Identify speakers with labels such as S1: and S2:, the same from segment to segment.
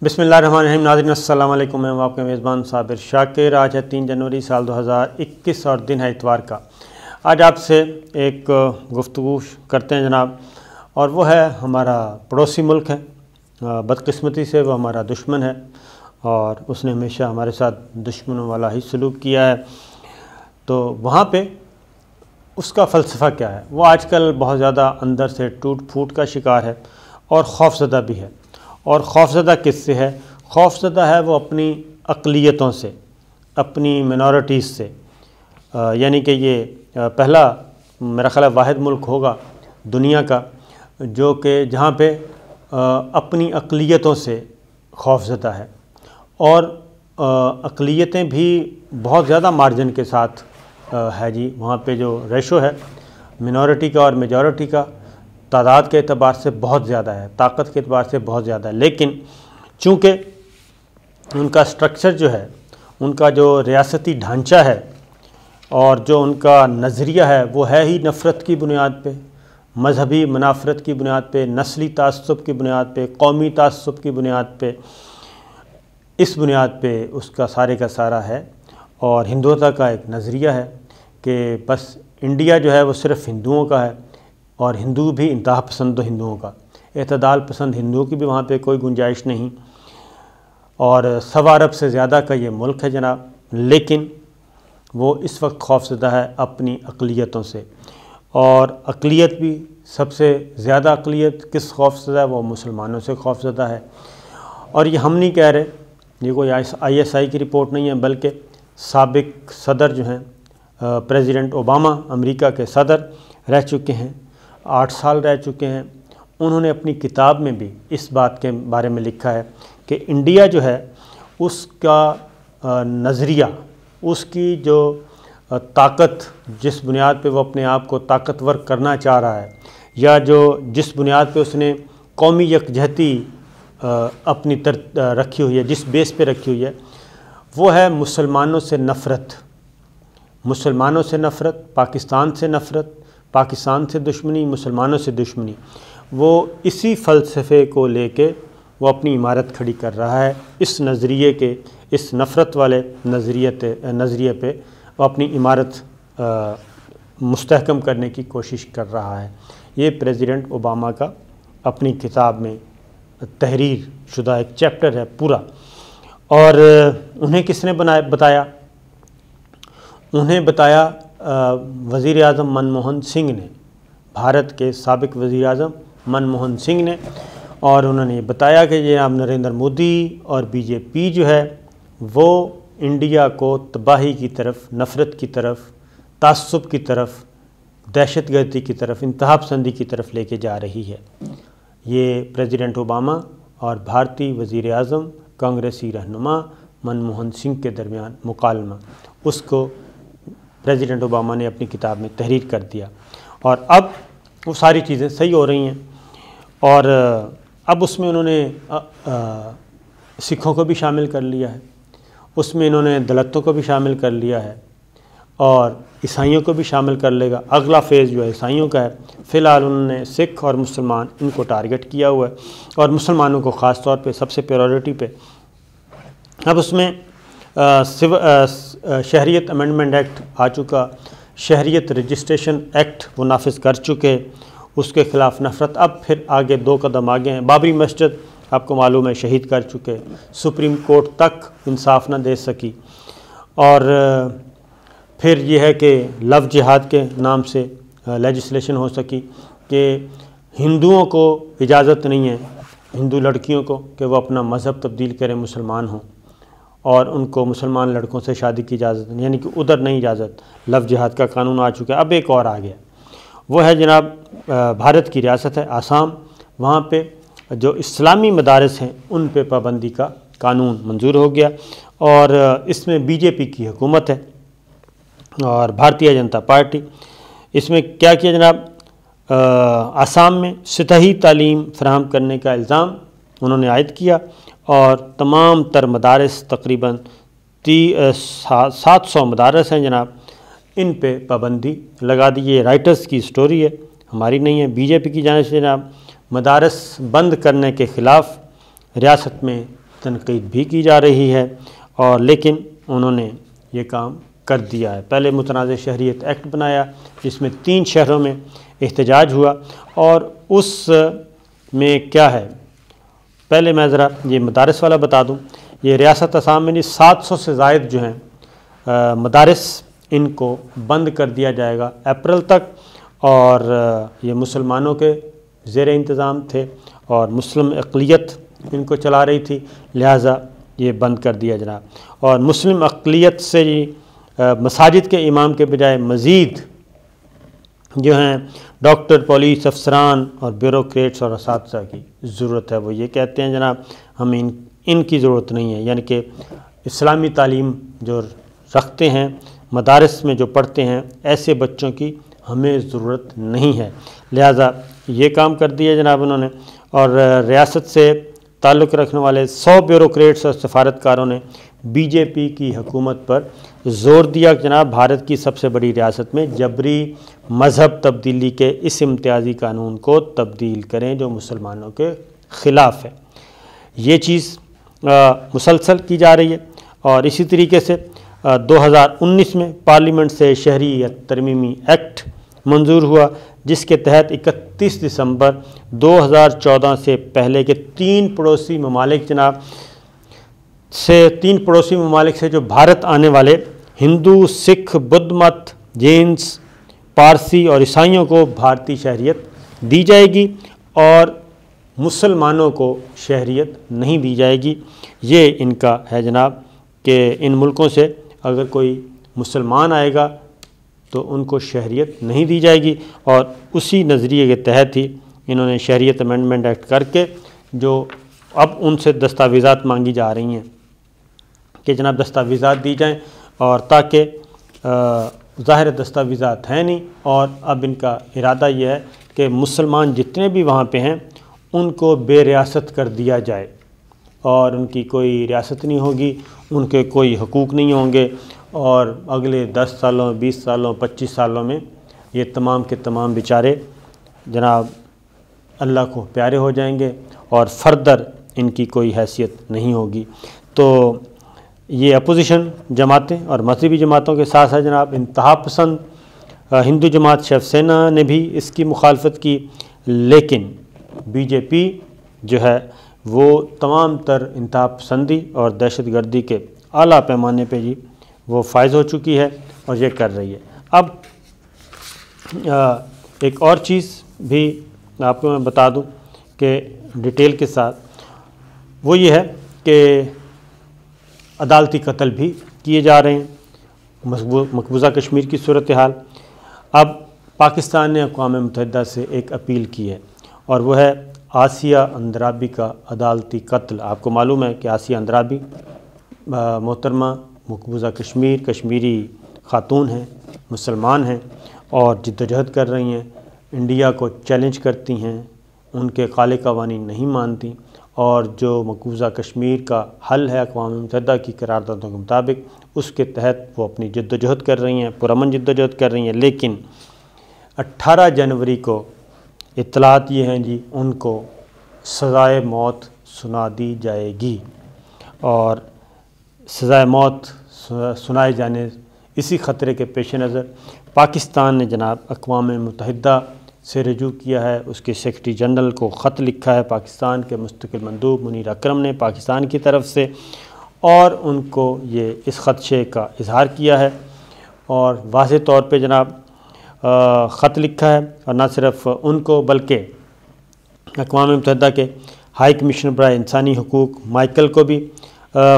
S1: بسم اللہ الرحمن الرحیم۔ ناظرین السلام علیکم، میں آپ کے میزبان صابر شاکر۔ آج ہے 3 جنوری سال 2021 اور دن ہے اتوار کا۔ آج آپ سے ایک گفتگو کرتے ہیں جناب، اور وہ ہے ہمارا پڑوسی ملک ہے۔ بدقسمتی سے وہ ہمارا دشمن ہے اور اس نے ہمیشہ ہمارے ساتھ دشمنوں والا ہی سلوک کیا ہے۔ تو وہاں پہ اس کا فلسفہ کیا ہے؟ وہ آج کل بہت زیادہ اندر سے ٹوٹ پھوٹ کا شکار ہے اور خوفزدہ بھی ہے۔ اور خوفزدہ کس سے ہے؟ خوفزدہ ہے وہ اپنی اقلیتوں سے، اپنی منورٹیز سے۔ یعنی کہ یہ پہلا میرا خیال ہے واحد ملک ہوگا دنیا کا جو کہ جہاں پہ اپنی اقلیتوں سے خوفزدہ ہے، اور اقلیتیں بھی بہت زیادہ مارجن کے ساتھ ہے جی۔ وہاں پہ جو ریشو ہے منورٹی کا اور میجورٹی کا، تعداد کے اعتبار سے بہت زیادہ ہے، طاقت کے اعتبار سے بہت زیادہ ہے، لیکن چونکہ ان کا سٹرکچر جو ہے، ان کا جو ریاستی ڈھانچہ ہے اور جو ان کا نظریہ ہے وہ ہے ہی نفرت کی بنیاد پہ، مذہبی منافرت کی بنیاد پہ، نسلی تعصب کی بنیاد پہ، قومی تعصب کی بنیاد پہ، اس بنیاد پہ اس کا سارے کا سارا ہے۔ اور ہندوتا کا ایک نظریہ ہے کہ بس انڈیا جو ہے وہ صرف ہندوؤں کا ہے، اور ہندو بھی انتہا پسند ہندوؤں کا، اعتدال پسند ہندوؤں کی بھی وہاں پہ کوئی گنجائش نہیں۔ اور 100 ارب سے زیادہ کا یہ ملک ہے جناب، لیکن وہ اس وقت خوفزدہ ہے اپنی اقلیتوں سے۔ اور اقلیت بھی سب سے زیادہ اقلیت کس خوفزدہ ہے؟ وہ مسلمانوں سے خوفزدہ ہے۔ اور یہ ہم نہیں کہہ رہے، یہ کوئی ISI کی رپورٹ نہیں ہے، بلکہ سابق صدر جو ہیں پریزیڈنٹ اوباما، امریکہ کے صدر رہ چکے ہیں، 8 سال رہ چکے ہیں، انہوں نے اپنی کتاب میں بھی اس بات کے بارے میں لکھا ہے کہ انڈیا جو ہے اس کا نظریہ، اس کی جو طاقت، جس بنیاد پہ وہ اپنے آپ کو طاقتور کرنا چاہ رہا ہے، یا جس بنیاد پہ اس نے قومی یکجہتی اپنی رکھی ہوئی ہے، جس بیس پہ رکھی ہوئی ہے، وہ ہے مسلمانوں سے نفرت۔ مسلمانوں سے نفرت، پاکستان سے نفرت، پاکستان سے دشمنی، مسلمانوں سے دشمنی۔ وہ اسی فلسفے کو لے کے وہ اپنی عمارت کھڑی کر رہا ہے۔ اس نظریے کے، اس نفرت والے نظریے پہ وہ اپنی عمارت مستحکم کرنے کی کوشش کر رہا ہے۔ یہ پریزیڈنٹ اوباما کا اپنی کتاب میں تحریر شدہ ایک چیپٹر ہے پورا۔ اور انہیں کس نے بتایا؟ انہیں بتایا وزیر اعظم منموہن سنگھ نے، بھارت کے سابق وزیر اعظم منموہن سنگھ نے۔ اور انہوں نے بتایا کہ یہ اب نریندر مودی اور BJP جو ہے وہ انڈیا کو تباہی کی طرف، نفرت کی طرف، تعصب کی طرف، دہشت گردی کی طرف، انتہا پسندی کی طرف لے کے جا رہی ہے۔ یہ پریزیڈنٹ اوباما اور بھارتی وزیر اعظم کانگریسی رہنما منموہن سنگھ کے درمیان مکالمہ، اس کو پریزیڈنٹ اوباما نے اپنی کتاب میں تحریر کر دیا۔ اور اب وہ ساری چیزیں صحیح ہو رہی ہیں، اور اب اس میں انہوں نے سکھوں کو بھی شامل کر لیا ہے، اس میں انہوں نے دلتوں کو بھی شامل کر لیا ہے، اور عیسائیوں کو بھی شامل کر لے گا۔ اگلا فیز جو ہے عیسائیوں کا ہے۔ فی الحال انہوں نے سکھ اور مسلمان ان کو ٹارگٹ کیا ہوا ہے، اور مسلمانوں کو خاص طور پہ سب سے پریورٹی پہ۔ اب اس میں شہریت امینڈمنٹ ایکٹ آ چکا، شہریت رجسٹریشن ایکٹ وہ نافذ کر چکے، اس کے خلاف نفرت اب پھر آگے 2 قدم آگے ہیں۔ بابری مسجد آپ کو معلوم ہے شہید کر چکے، سپریم کورٹ تک انصاف نہ دے سکی۔ اور پھر یہ ہے کہ لو جہاد کے نام سے لیجسلیشن ہو سکی کہ ہندوؤں کو اجازت نہیں ہے، ہندو لڑکیوں کو، کہ وہ اپنا مذہب تبدیل کریں، مسلمان ہوں، اور ان کو مسلمان لڑکوں سے شادی کی اجازت نہیں، یعنی کہ ادھر نہیں اجازت۔ لو جہاد کا قانون آ چکا ہے۔ اب ایک اور آ گیا، وہ ہے جناب بھارت کی ریاست ہے آسام، وہاں پہ جو اسلامی مدارس ہیں ان پہ پابندی کا قانون منظور ہو گیا، اور اس میں BJP کی حکومت ہے اور بھارتیہ جنتا پارٹی۔ اس میں کیا کیا جناب؟ آسام میں سطحی تعلیم فراہم کرنے کا الزام انہوں نے عائد کیا، اور تمام تر مدارس، تقریباً 700 مدارس ہیں جناب، ان پہ پابندی لگا دی۔ یہ رائٹرز کی سٹوری ہے، ہماری نہیں ہے۔ BJP کی جانب سے جناب مدارس بند کرنے کے خلاف ریاست میں تنقید بھی کی جا رہی ہے، اور لیکن انہوں نے یہ کام کر دیا ہے۔ پہلے متنازع شہریت ایکٹ بنایا جس میں 3 شہروں میں احتجاج ہوا، اور اس میں کیا ہے، پہلے میں ذرا یہ مدارس والا بتا دوں۔ یہ ریاست آسام میں 700 سے زائد جو ہیں مدارس، ان کو بند کر دیا جائے گا اپریل تک، اور یہ مسلمانوں کے زیر انتظام تھے اور مسلم اقلیت ان کو چلا رہی تھی، لہٰذا یہ بند کر دیا جناب۔ اور مسلم اقلیت سے مساجد کے امام کے بجائے مزید جو ہیں ڈاکٹر، پولیس افسران اور بیوروکریٹس اور اساتذہ کی ضرورت ہے۔ وہ یہ کہتے ہیں جناب ہمیں ان کی ضرورت نہیں ہے، یعنی کہ اسلامی تعلیم جو رکھتے ہیں مدارس میں جو پڑھتے ہیں ایسے بچوں کی ہمیں ضرورت نہیں ہے، لہٰذا یہ کام کر دیا جناب انہوں نے۔ اور ریاست سے تعلق رکھنے والے 100 بیوروکریٹس اور سفارتکاروں نے بی جے پی کی حکومت پر زور دیا کہ جناب بھارت کی سب سے بڑی ریاست میں جبری مذہب تبدیلی کے اس امتیازی قانون کو تبدیل کریں جو مسلمانوں کے خلاف ہے۔ یہ چیز مسلسل کی جا رہی ہے، اور اسی طریقے سے 2019 میں پارلیمنٹ سے شہریت ترمیمی ایکٹ منظور ہوا، جس کے تحت 31 دسمبر 2014 سے پہلے کے 3 پڑوسی ممالک جناب سے جو بھارت آنے والے ہندو، سکھ، بدھ مت، جینس، پارسی اور عیسائیوں کو بھارتی شہریت دی جائے گی، اور مسلمانوں کو شہریت نہیں دی جائے گی۔ یہ ان کا ہے جناب کہ ان ملکوں سے اگر کوئی مسلمان آئے گا تو ان کو شہریت نہیں دی جائے گی، اور اسی نظریے کے تحت ہی انہوں نے شہریت امینڈمنٹ ایکٹ کر کے جو اب ان سے دستاویزات مانگی جا رہی ہیں کہ جناب دستاویزات دی جائیں، اور تاکہ ظاہر دستاویزات ہیں نہیں، اور اب ان کا ارادہ یہ ہے کہ مسلمان جتنے بھی وہاں پہ ہیں ان کو بے ریاست کر دیا جائے، اور ان کی کوئی ریاست نہیں ہوگی، ان کے کوئی حقوق نہیں ہوں گے، اور اگلے 10 سالوں 20 سالوں 25 سالوں میں یہ تمام کے تمام بیچارے جناب اللہ کو پیارے ہو جائیں گے، اور فردر ان کی کوئی حیثیت نہیں ہوگی۔ تو یہ اپوزیشن جماعتیں اور مذہبی جماعتوں کے ساتھ ساتھ جناب انتہا پسند ہندو جماعت شیو سینا نے بھی اس کی مخالفت کی، لیکن بی جے پی جو ہے وہ تمام تر انتہا پسندی اور دہشت گردی کے اعلیٰ پیمانے پہ جی وہ فائز ہو چکی ہے اور یہ کر رہی ہے۔ اب ایک اور چیز بھی آپ کو میں بتا دوں کہ ڈیٹیل کے ساتھ، وہ یہ ہے کہ عدالتی قتل بھی کیے جا رہے ہیں مقبوضہ کشمیر کی صورتحال۔ اب پاکستان نے اقوام متحدہ سے ایک اپیل کی ہے، اور وہ ہے آسیہ اندرابی کا عدالتی قتل۔ آپ کو معلوم ہے کہ آسیہ اندرابی محترمہ مقبوضہ کشمیری خاتون ہیں، مسلمان ہیں، اور جدوجہد کر رہی ہیں، انڈیا کو چیلنج کرتی ہیں، ان کے قالِ قوانین نہیں مانتی، اور جو مقبوضہ کشمیر کا حل ہے اقوام متحدہ کی قراردادوں کے مطابق اس کے تحت وہ اپنی جدوجہد کر رہی ہیں، پرامن جدوجہد کر رہی ہیں، لیکن 18 جنوری کو اطلاعات یہ ہیں جی ان کو سزائے موت سنا دی جائے گی، اور سزائے موت سنائے جانے اسی خطرے کے پیش نظر پاکستان نے جناب اقوام متحدہ سے رجوع کیا ہے، اس کے سیکرٹری جنرل کو خط لکھا ہے پاکستان کے مستقل مندوب منیر اکرم نے پاکستان کی طرف سے، اور ان کو یہ اس خدشے کا اظہار کیا ہے، اور واضح طور پہ جناب خط لکھا ہے، اور نہ صرف ان کو بلکہ اقوام متحدہ کے ہائی کمشنر برائے انسانی حقوق مائیکل کو بھی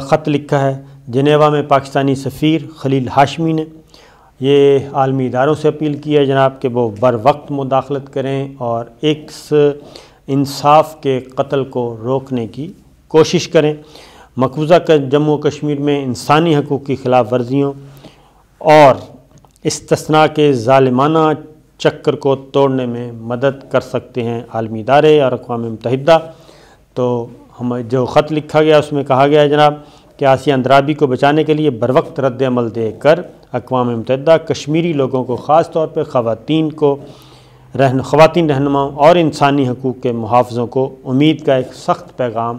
S1: خط لکھا ہے۔ جنیوا میں پاکستانی سفیر خلیل ہاشمی نے یہ عالمی اداروں سے اپیل کی ہے جناب کہ وہ بر وقت مداخلت کریں اور ایک انصاف کے قتل کو روکنے کی کوشش کریں۔ مقبوضہ جموں و کشمیر میں انسانی حقوق کی خلاف ورزیوں اور استثناء کے ظالمانہ چکر کو توڑنے میں مدد کر سکتے ہیں عالمی ادارے اور اقوام متحدہ۔ تو ہم جو خط لکھا گیا اس میں کہا گیا ہے جناب کہ آسیہ اندرابی کو بچانے کے لیے بروقت رد عمل دے کر اقوام متحدہ کشمیری لوگوں کو خاص طور پہ خواتین رہنماؤں اور انسانی حقوق کے محافظوں کو امید کا ایک سخت پیغام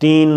S1: 3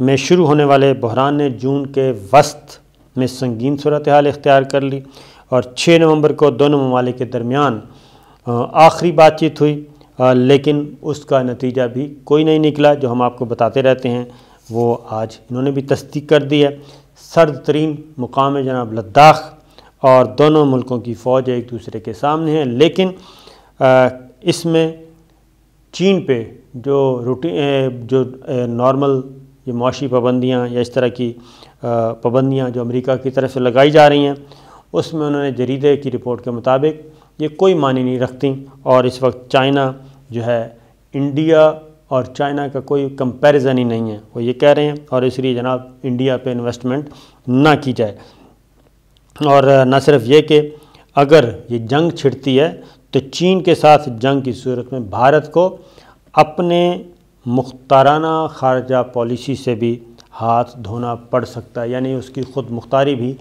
S1: میں شروع ہونے والے بحران نے جون کے وسط میں سنگین صورتحال اختیار کر لی اور 6 نومبر کو دونوں ممالک کے درمیان آخری بات چیت ہوئی، لیکن اس کا نتیجہ بھی کوئی نہیں نکلا۔ جو ہم آپ کو بتاتے رہتے ہیں وہ آج انہوں نے بھی تصدیق کر دی ہے۔ سرد ترین مقام ہے جناب لداخ، اور دونوں ملکوں کی فوج ایک دوسرے کے سامنے ہیں، لیکن اس میں چین پہ جو نارمل یہ معاشی پابندیاں یا اس طرح کی پابندیاں جو امریکہ کی طرف سے لگائی جا رہی ہیں، اس میں انہوں نے جریدے کی رپورٹ کے مطابق یہ کوئی معنی نہیں رکھتی، اور اس وقت چائنا جو ہے انڈیا اور چائنا کا کوئی کمپیریزن ہی نہیں ہے، وہ یہ کہہ رہے ہیں، اور اس لیے جناب انڈیا پہ انویسٹمنٹ نہ کی جائے۔ اور نہ صرف یہ کہ اگر یہ جنگ چھڑتی ہے تو چین کے ساتھ جنگ کی صورت میں بھارت کو اپنے مختارانہ خارجہ پالیسی سے بھی ہاتھ دھونا پڑ سکتا ہے، یعنی اس کی خود مختاری بھی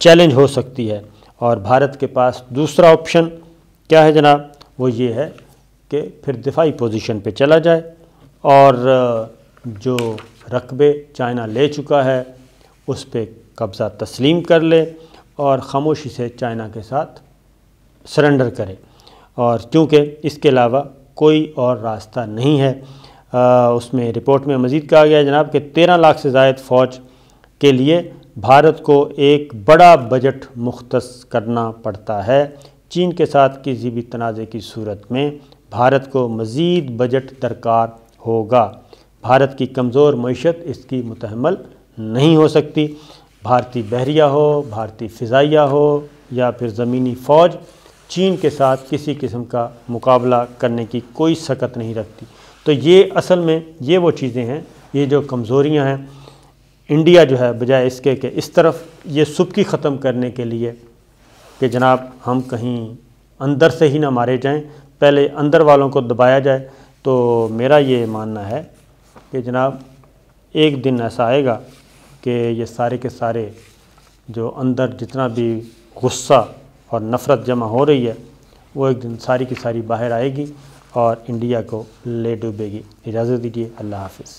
S1: چیلنج ہو سکتی ہے۔ اور بھارت کے پاس دوسرا آپشن کیا ہے جناب؟ وہ یہ ہے کہ پھر دفاعی پوزیشن پہ چلا جائے اور جو رقبے چائنا لے چکا ہے اس پہ قبضہ تسلیم کر لے اور خاموشی سے چائنا کے ساتھ سرنڈر کرے، اور کیونکہ اس کے علاوہ کوئی اور راستہ نہیں ہے۔ اس میں رپورٹ میں مزید کہا گیا ہے جناب کہ 13 لاکھ سے زائد فوج کے لیے بھارت کو ایک بڑا بجٹ مختص کرنا پڑتا ہے۔ چین کے ساتھ کسی بھی تنازع کی صورت میں بھارت کو مزید بجٹ درکار ہوگا۔ بھارت کی کمزور معیشت اس کی متحمل نہیں ہو سکتی۔ بھارتی بحریہ ہو، بھارتی فضائیہ ہو یا پھر زمینی فوج، چین کے ساتھ کسی قسم کا مقابلہ کرنے کی کوئی سکت نہیں رکھتی۔ تو یہ اصل میں یہ وہ چیزیں ہیں، یہ جو کمزوریاں ہیں، انڈیا جو ہے بجائے اس کے کہ اس طرف یہ سبکی ختم کرنے کے لیے کہ جناب ہم کہیں اندر سے ہی نہ مارے جائیں، پہلے اندر والوں کو دبایا جائے، تو میرا یہ ماننا ہے کہ جناب ایک دن ایسا آئے گا کہ یہ سارے کے سارے جو اندر جتنا بھی غصہ اور نفرت جمع ہو رہی ہے وہ ایک دن ساری کی ساری باہر آئے گی اور انڈیا کو لے ڈوبے گی۔ اجازت دیجیے، اللہ حافظ۔